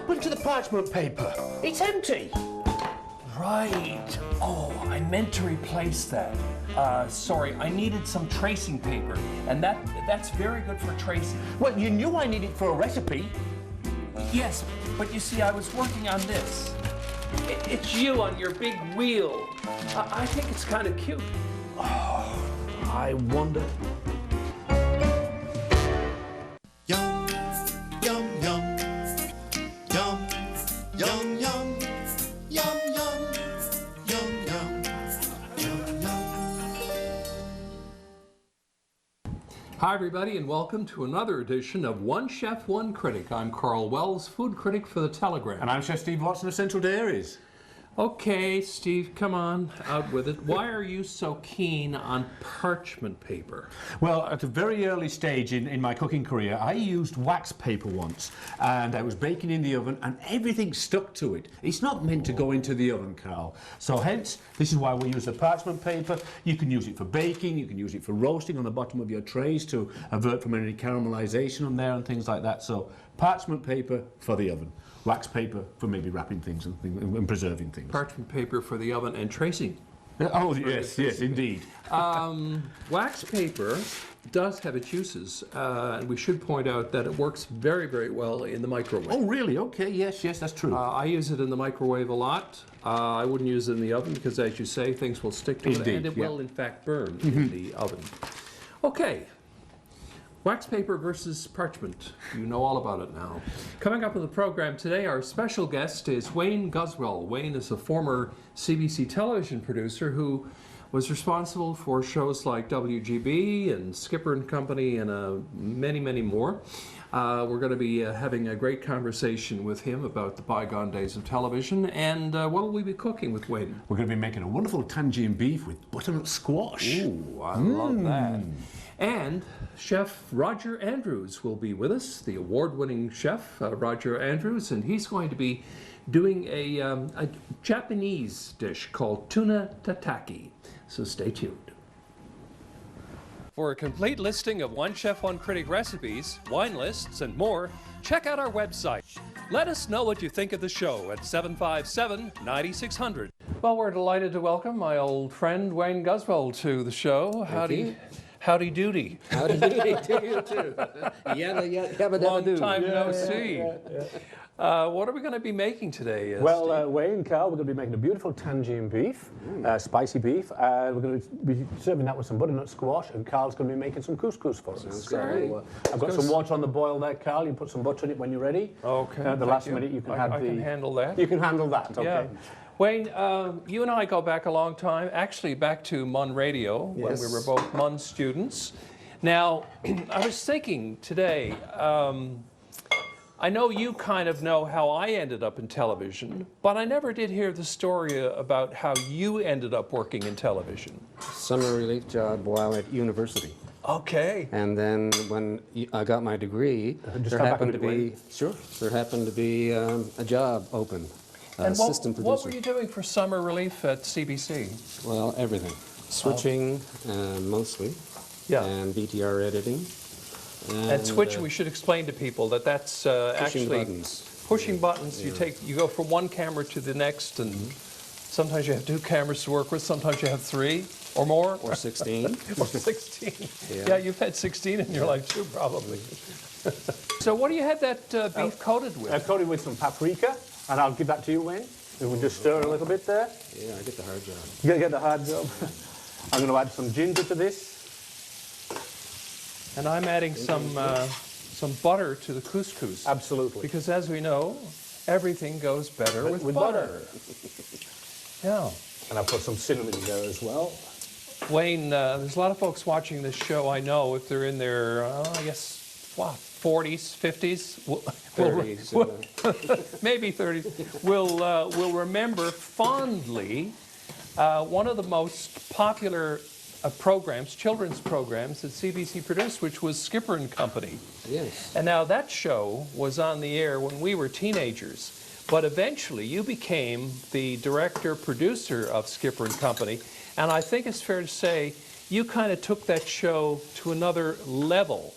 happened to the parchment paper? It's empty. Right. Oh, I meant to replace that. Sorry, I needed some tracing paper, and that's very good for tracing. Well, you knew I needed it for a recipe. Yes, but you see, I was working on this. It's you on your big wheel. I think it's kind of cute. Oh, I wonder. Yum, yum, yum, yum, yum, yum, yum, yum, yum, yum, yum, yum. Hi everybody and welcome to another edition of One Chef One Critic. I'm Karl Wells, food critic for The Telegram. And I'm Chef Steve Watson of Central Dairies. Okay, Steve, come on, out with it. Why are you so keen on parchment paper? Well, at a very early stage in my cooking career, I used wax paper once, and I was baking in the oven, and everything stuck to it. It's not meant to go into the oven, Karl. So hence, this is why we use the parchment paper. You can use it for baking, you can use it for roasting on the bottom of your trays to avert from any caramelization on there and things like that. So parchment paper for the oven. Wax paper for maybe wrapping things and preserving things. Parchment paper for the oven and tracing. Oh, yes, yes, indeed. Wax paper does have its uses, and we should point out that it works very, very well in the microwave. Oh, really? Okay, yes, yes, that's true. I use it in the microwave a lot. I wouldn't use it in the oven because, as you say, things will stick to it, and it will, in fact, burn in the oven. Okay. Wax paper versus parchment. You know all about it now. Coming up in the program today, our special guest is Wayne Guzzwell. Wayne is a former CBC television producer who was responsible for shows like WGB and Skipper and Company and many, many more. We're going to be having a great conversation with him about the bygone days of television. And what will we be cooking with Wayne? We're going to be making a wonderful tagine beef with butternut squash. Ooh, I love that. And Chef Roger Andrews will be with us, the award-winning chef, Roger Andrews, and he's going to be doing a Japanese dish called tuna tataki. So stay tuned. For a complete listing of One Chef One Critic recipes, wine lists, and more, check out our website. Let us know what you think of the show at 757-9600. Well, we're delighted to welcome my old friend Wayne Guzzwell to the show. Howdy doody. Howdy doody to you too. Yabba Long time no see. What are we going to be making today? Well, Wayne and Karl, we're going to be making a beautiful tagine beef, spicy beef. We're going to be serving that with some butternut squash, and Karl's going to be making some couscous for us. So, I've got some water on the boil there, Karl. You put some butter in it when you're ready. Okay. At the last minute, you can I can handle that. You can handle that. Okay. Yeah. Wayne, you and I go back a long time, actually back to Mun Radio, when we were both Mun students. Now, I was thinking today, I know you kind of know how I ended up in television, but I never did hear the story about how you ended up working in television. Summer relief job while at university. Okay. And then when I got my degree, there happened to be a job open. And Assistant producer. what were you doing for summer relief at CBC? Well, everything. Switching, mostly. Yeah. And VTR editing. And switch, we should explain to people that that's pushing actually buttons. pushing buttons. Yeah. You go from one camera to the next, and sometimes you have 2 cameras to work with. Sometimes you have 3 or more. Or 16. Or 16. Yeah, you've had 16 in your life too, probably. So what do you have that beef coated with? Coated with some paprika, and I'll give that to you, Wayne. And we'll just stir a little bit there. Yeah, I get the hard job. You get the hard job. I'm going to add some ginger to this. And I'm adding some butter to the couscous. Absolutely. Because as we know, everything goes better with butter. Yeah. And I'll put some cinnamon in there as well. Wayne, there's a lot of folks watching this show, I know, if they're in their, I guess, 40s, 50s, 30s. maybe 30s, will remember fondly one of the most popular programs, children's programs that CBC produced, which was Skipper and Company. Yes. And now that show was on the air when we were teenagers, but eventually you became the director-producer of Skipper and Company, and I think it's fair to say you kind of took that show to another level.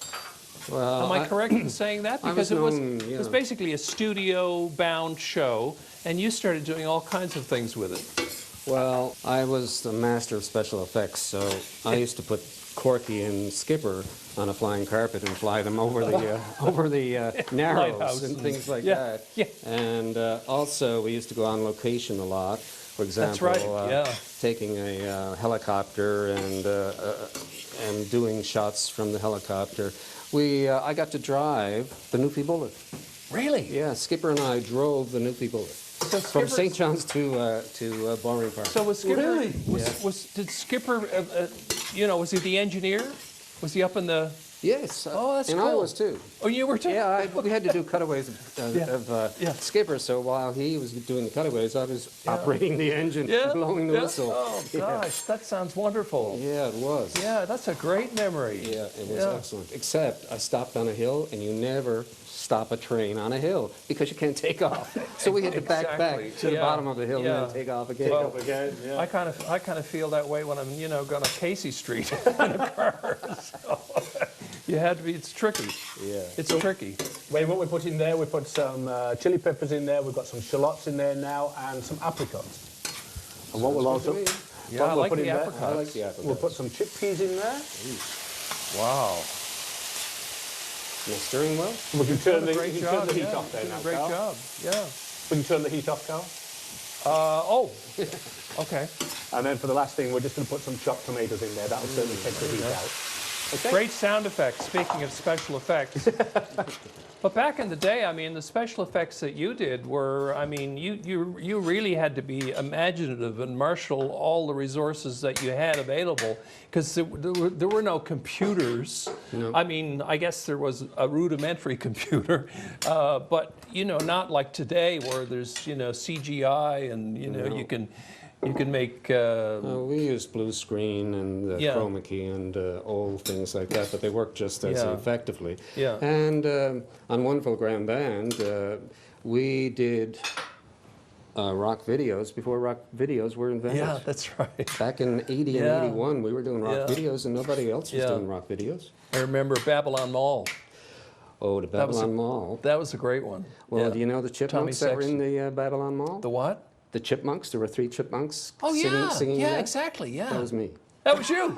Well, Am I correct in saying that? Because it was known, yeah. basically a studio-bound show, and you started doing all kinds of things with it. Well, I was the master of special effects, so I used to put Corky and Skipper on a flying carpet and fly them over the narrows Lighthouse and things like yeah, that. yeah. And also, we used to go on location a lot. For example, That's right, yeah. taking a helicopter and doing shots from the helicopter. I got to drive the Newfie Bullet. Really? Yeah, Skipper and I drove the Newfie Bullet. So From Skipper- St. John's to Bowring Park. So was Skipper? Really? Did Skipper? Was he the engineer? Was he up in the? Yes. Oh, that's and cool. I was too. Oh, you were too. Yeah, we had to do cutaways Yeah. of Yeah. Skipper, so while he was doing the cutaways, I was operating the engine, Yeah. blowing the yeah. whistle. Oh gosh, that sounds wonderful. Yeah, it was. Yeah, that's a great memory. Yeah, it was Yeah. excellent. Except I stopped on a hill, and you never stop a train on a hill because you can't take off. So we had to back Exactly. to the Yeah. bottom of the hill Yeah. and then take off again. Well, Again, yeah. I kind of feel that way when I'm going to Casey Street in a car. So, you had to be. It's tricky. Yeah. It's tricky. Wait, what we put in there, we put some chili peppers in there, we've got some shallots in there now, and some apricots. And what we'll also... good to me. Yeah, what I we'll like put the in there- apricots. I like the apple. We'll put some chickpeas in there. Wow. Am I stirring well? We can turn the, Great you can job. turn the heat Yeah, off there you did now, a great Karl. job. Yeah. We can turn the heat off, Karl. Okay. And then for the last thing, we're just going to put some chopped tomatoes in there. That'll certainly take the heat out. Okay. Great sound effects, speaking of special effects. But back in the day, I mean, the special effects that you did were, I mean, you really had to be imaginative and marshal all the resources that you had available, because there were no computers. No. I mean, I guess there was a rudimentary computer, but, not like today where there's, CGI and, you can make... We used blue screen and Yeah. chroma key and old things like that, but they worked just as Yeah. effectively. Yeah. And on Wonderful Grand Band, we did rock videos before rock videos were invented. Yeah, that's right. Back in 80 Yeah. and 81, we were doing rock Yeah. videos and nobody else was Yeah. doing rock videos. I remember Babylon Mall. Oh, the That was Babylon Mall. That was a great one. Well, Yeah. do you know the chipmunks that were in the Babylon Mall? The what? The chipmunks, there were 3 chipmunks Oh, yeah. singing Yeah, that. exactly. Yeah. That was me. That was you.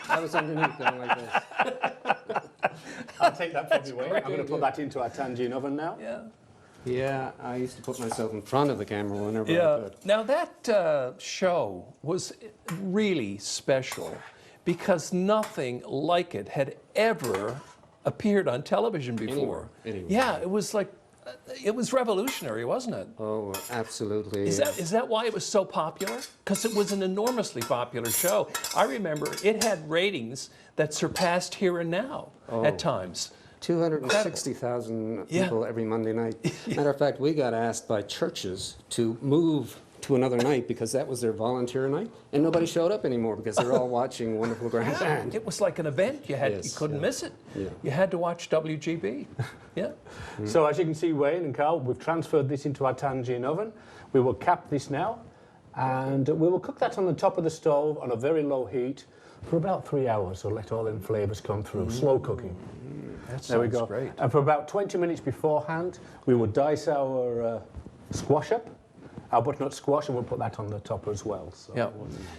I was underneath going like this. I'll take that from you, Wayne. I'm going to put that into our tangine oven now. Yeah. Yeah, I used to put myself in front of the camera whenever I Yeah. could. Now that show was really special because nothing like it had ever appeared on television before. Anywhere. Yeah, it was like, it was revolutionary, wasn't it? Oh, absolutely. Is that why it was so popular? Because it was an enormously popular show. I remember it had ratings that surpassed Here and Now at times. 260,000 Yeah. people every Monday night. Matter of fact, we got asked by churches to move to another night because that was their volunteer night, and nobody showed up anymore because they're all watching Wonderful Grand Band. It was like an event. You Yes, couldn't yeah. miss it. Yeah. You had to watch WGB. Yeah. So as you can see, Wayne and Karl, we've transferred this into our tangine oven. We will cap this now, and we will cook that on the top of the stove on a very low heat for about 3 hours, so let all them flavours come through. Slow cooking. That There we sounds go. great. And for about 20 minutes beforehand, we will dice our squash up, our butternut squash, and we'll put that on the top as well. So Yeah.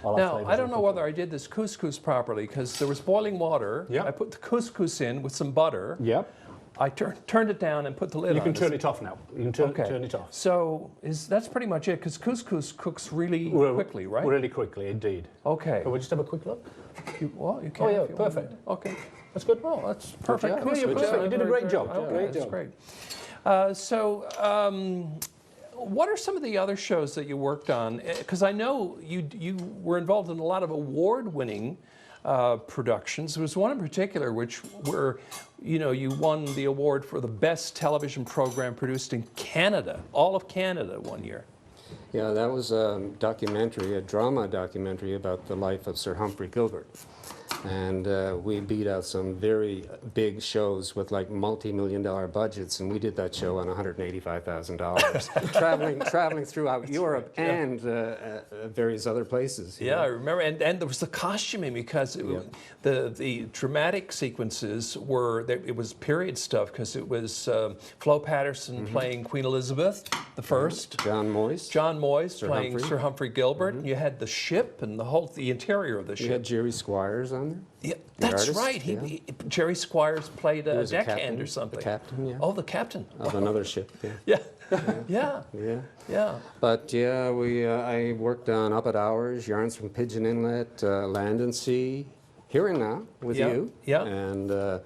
all our Now, flavours I don't will know come whether I did this couscous properly because there was boiling water. Yeah. I put the couscous in with some butter. through. Yep. I turned it down and put the lid on. You can turn it off now. You can turn Okay. it off. So that's pretty much it because couscous cooks really quickly, right? Really quickly, indeed. Okay. Can we just have a quick look? You can. Oh, yeah, if you want. perfect. Okay. That's good. Oh, that's perfect. job. Yeah, you're couscous. perfect. You did a great job. Okay, Great that's job. great. What are some of the other shows that you worked on? Because I know you were involved in a lot of award-winning productions. There was one in particular where you won the award for the best television program produced in Canada, all of Canada, one year. Yeah, that was a documentary, a drama documentary about the life of Sir Humphrey Gilbert. And we beat out some very big shows with like multi-million-dollar budgets, and we did that show on $185,000, traveling throughout Europe and various other places. Yeah, I remember, and there was the costuming because the dramatic sequences were it was period stuff because it was Flo Patterson playing Queen Elizabeth the First, John Moyes playing Sir Humphrey Gilbert. And you had the ship and the interior of the ship. You had Jerry Squires on there. Yeah, that's artist, right. Jerry Squires played a deckhand or something. The captain, yeah. Oh, the captain Of another ship, Yeah. Yeah. Yeah. But yeah, I worked on Up at Hours, Yarns from Pigeon Inlet, Land and Sea, Here and Now with you. Yeah. And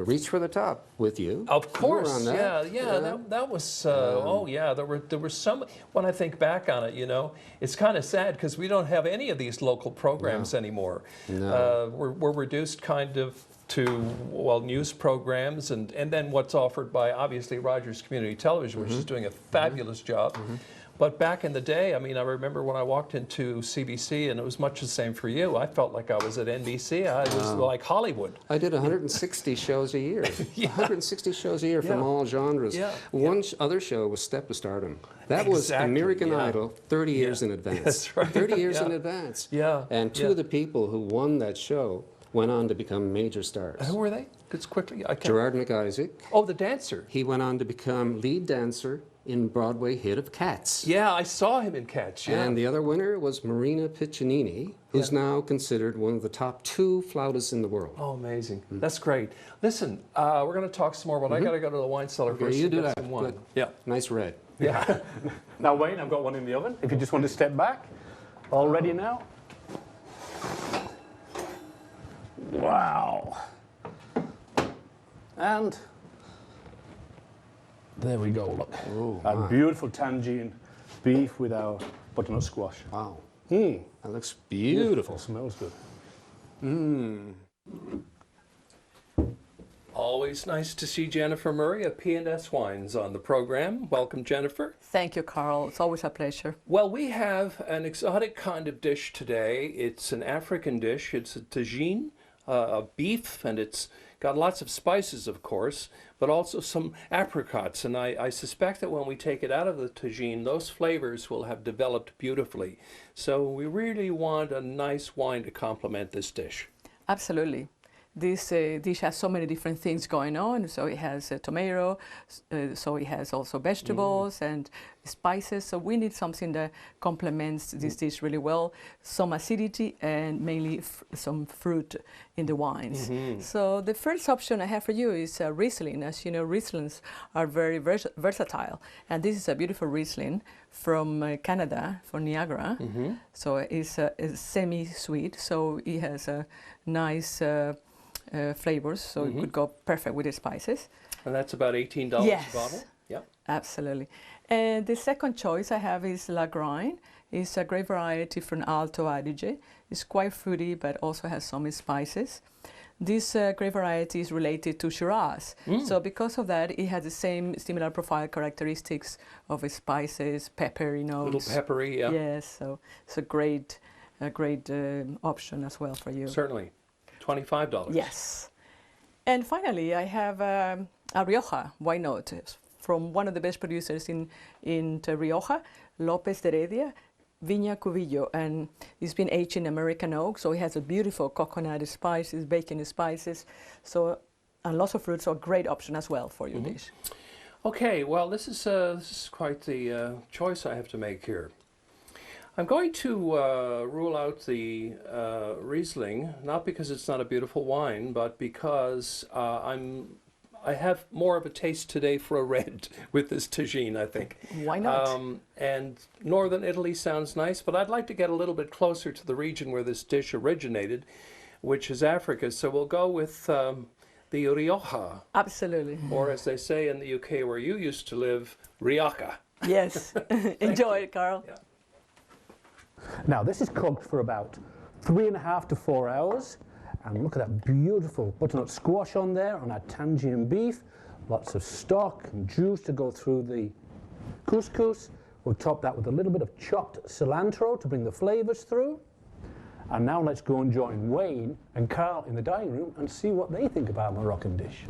Reach for the Top with you. Of course, on that. that was, there were some, when I think back on it, you know, it's kind of sad because we don't have any of these local programs anymore. No. We're reduced kind of to, news programs and then what's offered by, obviously, Rogers Community Television, which is doing a fabulous job. But back in the day, I mean, I remember when I walked into CBC, and it was much the same for you. I felt like I was at NBC. I was like Hollywood. I did 160 shows a year. 160 shows a year from all genres. One other show was Step to Stardom. That was American Idol 30 years in advance. That's right. 30 years in advance. And two of the people who won that show went on to become major stars. Who were they? Just quickly. Gerard McIsaac. Oh, the dancer. He went on to become lead dancer in Broadway hit of Cats. Yeah, I saw him in Cats, And the other winner was Marina Piccinini, who's now considered one of the top 2 flautists in the world. Oh, amazing. That's great. Listen, we're going to talk some more, but I got to go to the wine cellar first. You do that. Some wine. Good. Yeah. Nice red. Yeah. Now, Wayne, I've got one in the oven. If you just want to step back. All ready now? Wow. And there we go, look. Ooh, a beautiful tangine beef with our butternut squash. Wow. That looks beautiful. It smells good. Always nice to see Jennifer Murray of P&S Wines on the program. Welcome, Jennifer. Thank you, Karl. It's always a pleasure. Well, we have an exotic kind of dish today. It's an African dish. It's a tagine, a beef, and it's got lots of spices, of course, but also some apricots. And I suspect that when we take it out of the tagine, those flavors will have developed beautifully. So we really want a nice wine to complement this dish. Absolutely. This dish has so many different things going on. So it has tomato, so it has also vegetables and spices. So we need something that complements this dish really well. Some acidity and mainly some fruit in the wines. So the first option I have for you is Riesling. As you know, Rieslings are very versatile. And this is a beautiful Riesling from Canada, from Niagara. So it's semi-sweet. So it has a nice flavors, so it would go perfect with the spices. And that's about $18 a bottle? Yeah. Absolutely. And the second choice I have is Lagrein. It's a great variety from Alto Adige. It's quite fruity, but also has some spices. This grape variety is related to Shiraz. So because of that, it has the same similar profile characteristics of spices, peppery notes. Little peppery, yeah. Yes, so it's a great option as well for you. Certainly. $25. Yes. And finally, I have a Rioja, why not? From one of the best producers in Rioja, Lopez de Heredia, Viña Cubillo, and it's been aged in American oak, so it has a beautiful coconut spices, bacon spices, so and lots of fruits, so a great option as well for your dish. Okay, well, this is quite the choice I have to make here. I'm going to rule out the Riesling, not because it's not a beautiful wine, but because I have more of a taste today for a red with this tagine, I think. Why not? And northern Italy sounds nice, but I'd like to get a little bit closer to the region where this dish originated, which is Africa. So we'll go with the Rioja. Absolutely. Or as they say in the UK where you used to live, Rioja. Yes. Enjoy it, Karl. Yeah. Now, this is cooked for about 3.5 to 4 hours. And look at that beautiful butternut squash on there on our tangine beef. Lots of stock and juice to go through the couscous. We'll top that with a little bit of chopped cilantro to bring the flavors through. And now let's go and join Wayne and Karl in the dining room and see what they think about a Moroccan dish.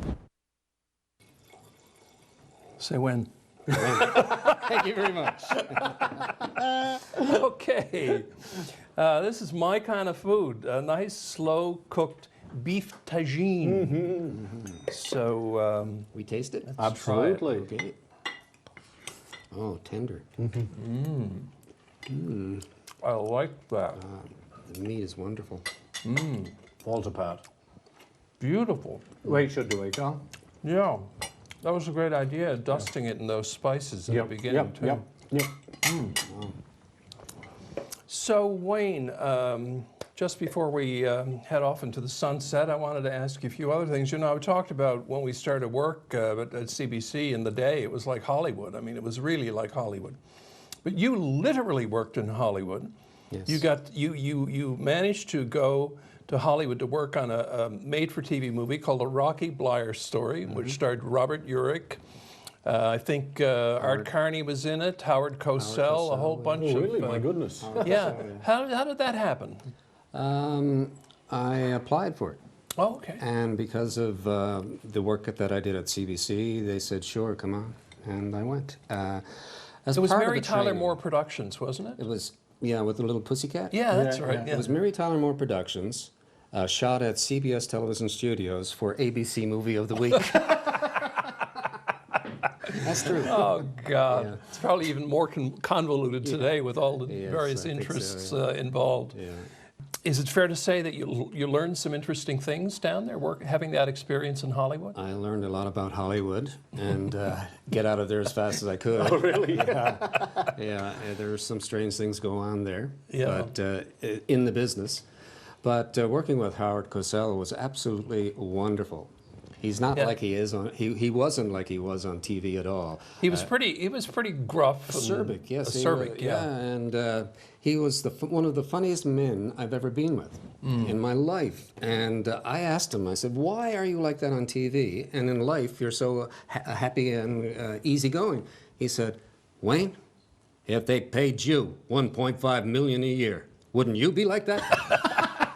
Say when. Thank you very much. Okay, this is my kind of food. A nice, slow-cooked beef tagine. So We taste it? Absolutely. Okay. Oh, tender. I like that. The meat is wonderful. Falls apart. Beautiful. Wait, should do it, Karl? Yeah, that was a great idea, dusting it in those spices at the beginning, too. Yep. So, Wayne, just before we head off into the sunset, I wanted to ask you a few other things. You know, we talked about when we started work at CBC in the day, it was like Hollywood. I mean, it was really like Hollywood. But you literally worked in Hollywood. Yes. You managed to go to Hollywood to work on a made-for-TV movie called The Rocky Blyer Story, which starred Robert Urich. I think Art Carney was in it, Howard Cosell, a whole bunch of... Really? My goodness. Yeah. How did that happen? I applied for it. Oh, okay. And because of the work that I did at CBC, they said, sure, come on. And I went. As It was part of Mary the Tyler training- Moore Productions, wasn't it? It was, yeah, with the little pussycat. Yeah, that's right. It was Mary Tyler Moore Productions, shot at CBS Television Studios for ABC Movie of the Week. That's true. Oh, God. Yeah. It's probably even more convoluted today with all the Yes, various I think so, interests yeah. Involved. Yeah. Is it fair to say that you learned some interesting things down there, having that experience in Hollywood? I learned a lot about Hollywood and get out of there as fast as I could. Oh, really? Yeah, there are some strange things go on there, Yeah. but in the business. But working with Howard Cosell was absolutely wonderful. He's not Yeah. like he is on. He wasn't like he was on TV at all. He was pretty gruff. Acerbic, yes. Acerbic, yeah. And he was one of the funniest men I've ever been with in my life. And I asked him, I said, why are you like that on TV? And in life, you're so happy and easygoing. He said, Wayne, if they paid you $1.5 million a year, wouldn't you be like that?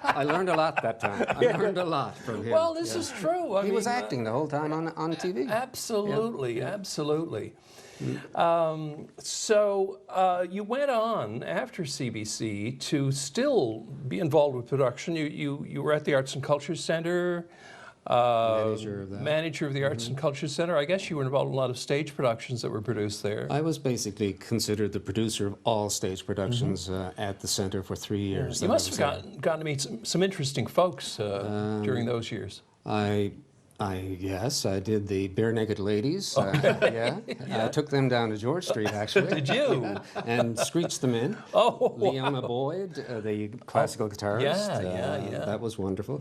I learned a lot that time. I learned a lot from him. Well, this is true. He was acting the whole time on TV. Absolutely, absolutely. So you went on after CBC to still be involved with production. You were at the Arts and Culture Center, manager of the Arts and Culture Center. I guess you were involved in a lot of stage productions that were produced there. I was basically considered the producer of all stage productions at the center for 3 years. You must have gotten to meet some interesting folks during those years. Yes, I did the Bare Naked Ladies. I took them down to George Street, actually. Did you? And screeched them in. Oh, wow. Leona Boyd, the classical guitarist. Yeah. That was wonderful.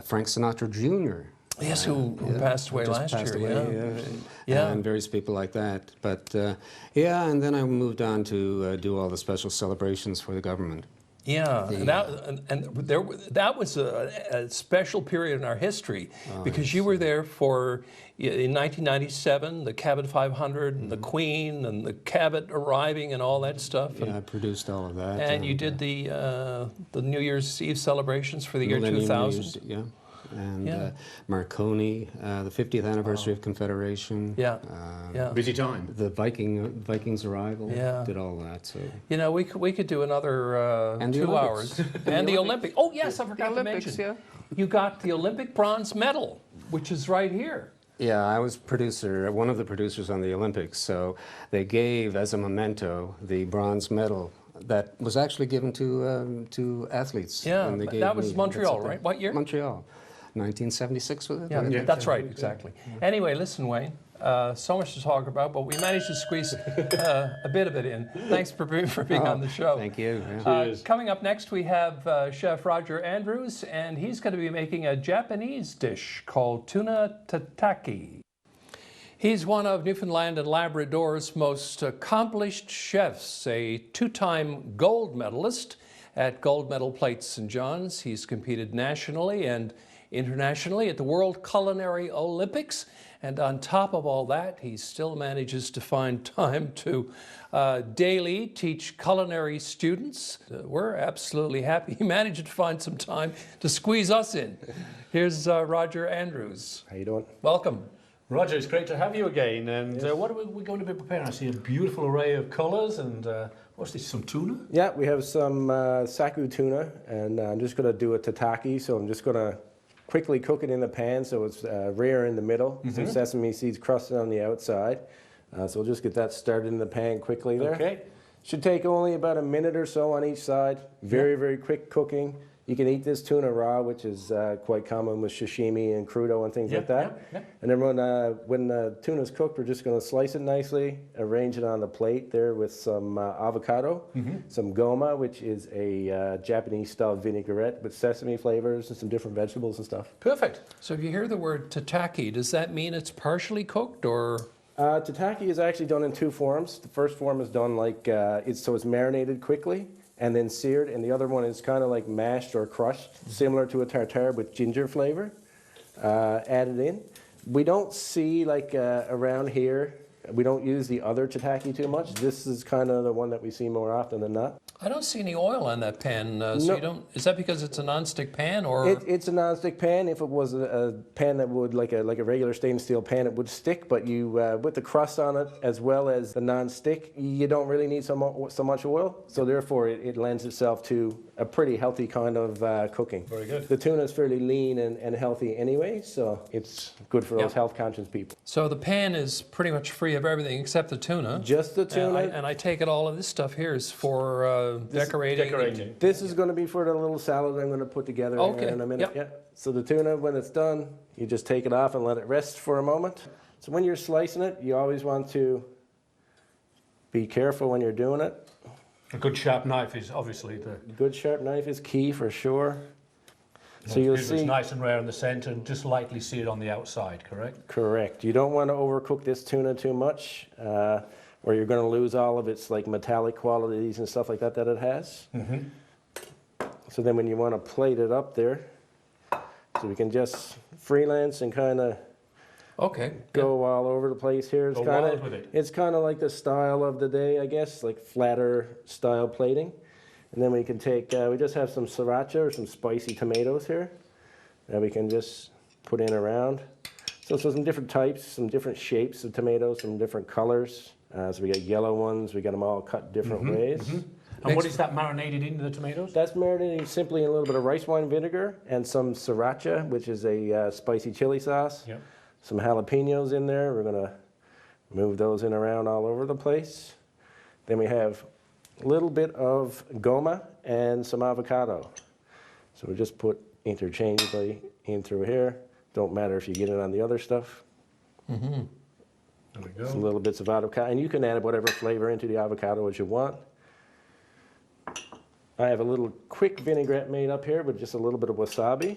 Frank Sinatra Jr. Yes, who passed away just last passed year. away, Yeah. And various people like that. But and then I moved on to do all the special celebrations for the government. Yeah, that was a special period in our history because you were there for, in 1997, the Cabot 500 and the Queen and the Cabot arriving and all that stuff. Yeah, I produced all of that. And you did the New Year's Eve celebrations for the year Millennium 2000. News, and Marconi, the 50th anniversary of Confederation. Busy time. The Vikings' arrival. Yeah. Did all that. So You know, we could do another And the 2 Olympics. hours. And the Olympics. Oh, yes, I forgot to Olympics, mention. You got the Olympic bronze medal, which is right here. yeah, I was one of the producers on the Olympics. So they gave as a memento the bronze medal that was actually given to athletes. Yeah, when they gave that was me. Montreal, That's right? What year? Montreal, 1976 was it? Yeah, that's right, exactly. Anyway, listen, Wayne, so much to talk about, but we managed to squeeze a bit of it in. Thanks for being on the show. Thank you. Yeah. Coming up next, we have Chef Roger Andrews, and he's going to be making a Japanese dish called tuna tataki. He's one of Newfoundland and Labrador's most accomplished chefs, a 2-time gold medalist at Gold Medal Plate St. John's. He's competed nationally, and internationally at the World Culinary Olympics. And on top of all that, he still manages to find time to daily teach culinary students. We're absolutely happy he managed to find some time to squeeze us in. Here's Roger Andrews. How you doing? Welcome. Roger, it's great to have you again. And what are we going to be preparing? I see a beautiful array of colours and what's this, some tuna? Yeah, we have some saku tuna, and I'm just going to do a tataki, so I'm just going to quickly cook it in the pan so it's rare in the middle, some sesame seeds crusted on the outside. So we'll just get that started in the pan quickly there. Okay. Should take only about a minute or so on each side. Very, very quick cooking. You can eat this tuna raw, which is quite common with sashimi and crudo and things like that. And then when the tuna's cooked, we're just going to slice it nicely, arrange it on the plate there with some avocado, some goma, which is a Japanese-style vinaigrette with sesame flavors and some different vegetables and stuff. Perfect. So if you hear the word tataki, does that mean it's partially cooked or? Tataki is actually done in two forms. The first form is done like, it's marinated quickly and then seared, and the other one is kind of like mashed or crushed, similar to a tartare with ginger flavor added in. We don't see, like around here, we don't use the other tataki too much. This is kind of the one that we see more often than not. I don't see any oil on that pan, so No. you don't, is that because it's a non-stick pan or? It's a non-stick pan. If it was a pan that would, like a regular stainless steel pan, it would stick, but you, with the crust on it, as well as the non-stick, you don't really need so much oil, so therefore it lends itself to a pretty healthy kind of cooking. Very good. The tuna is fairly lean and healthy anyway, so it's good for those health-conscious people. So the pan is pretty much free of everything except the tuna. Just the tuna. And I take it all of this stuff here is for decorating. This is going to be for the little salad I'm going to put together Okay. here in a minute. Yep. Yeah. So the tuna, when it's done, you just take it off and let it rest for a moment. So when you're slicing it, you always want to be careful when you're doing it. A good sharp knife is obviously the... Good sharp knife is key for sure. So It's you'll beautiful. see. It's nice and rare in the centre and just lightly seared on the outside, correct? Correct. You don't want to overcook this tuna too much, or you're going to lose all of its like metallic qualities and stuff like that that it has. So then when you want to plate it up there, so we can just freelance and kind of Okay. go all over the place here. It's Go kind wild with of it. it's kind of like the style of the day, I guess, like flatter style plating. And then we can take we just have some sriracha or some spicy tomatoes here that we can just put in around. So some different types, some different shapes of tomatoes, some different colors. So we got yellow ones. We got them all cut different ways. And what is that marinated in, the tomatoes? That's marinated simply in a little bit of rice wine vinegar and some sriracha, which is a spicy chili sauce. Yep. Some jalapenos in there. We're going to move those in around all over the place. Then we have a little bit of goma and some avocado. So we just put interchangeably in through here. Don't matter if you get it on the other stuff. There we go. Some little bits of avocado. And you can add whatever flavor into the avocado as you want. I have a little quick vinaigrette made up here with just a little bit of wasabi.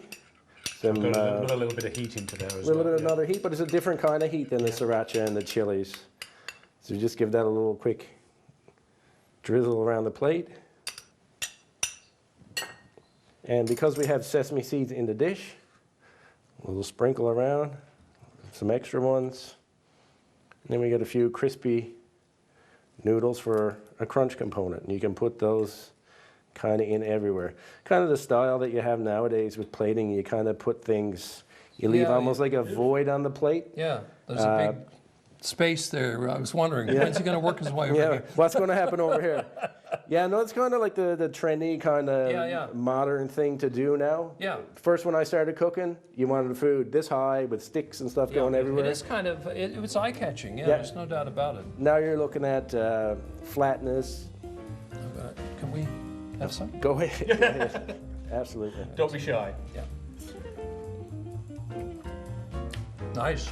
Some, Put a little bit of heat into there as a well. little bit of another heat, but it's a different kind of heat than the sriracha and the chilies. So just give that a little quick drizzle around the plate. And because we have sesame seeds in the dish, a little sprinkle around, some extra ones. And then we get a few crispy noodles for a crunch component. And you can put those kind of in everywhere. Kind of the style that you have nowadays with plating, you kind of put things, you leave almost like a void on the plate. Yeah, there's a big space there. I was wondering, when's he going to work his way over Yeah, here? what's going to happen over here? Yeah, no, it's kind of like the trendy kind of modern thing to do now. Yeah. First when I started cooking, you wanted the food this high with sticks and stuff going everywhere. It is kind of, it was eye-catching, Yeah. there's no doubt about it. Now you're looking at flatness. Can we have some? Go ahead. Go ahead. Absolutely. Don't be shy. Yeah. Nice.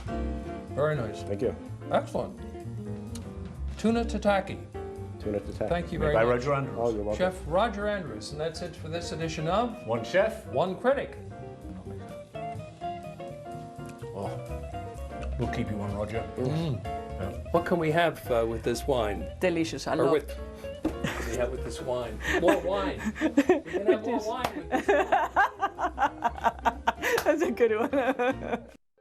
Very nice. Thank you. Excellent. Tuna tataki. Tuna tataki. Thank you very By much. Roger Andrews. Oh, you're welcome. Chef Roger Andrews. And that's it for this edition of One Chef. One Critic. Oh, we'll keep you one, Roger. What can we have with this wine? Delicious. I Or love with, what can we have with this wine? More wine. We can have more wine with this wine. That's a good one.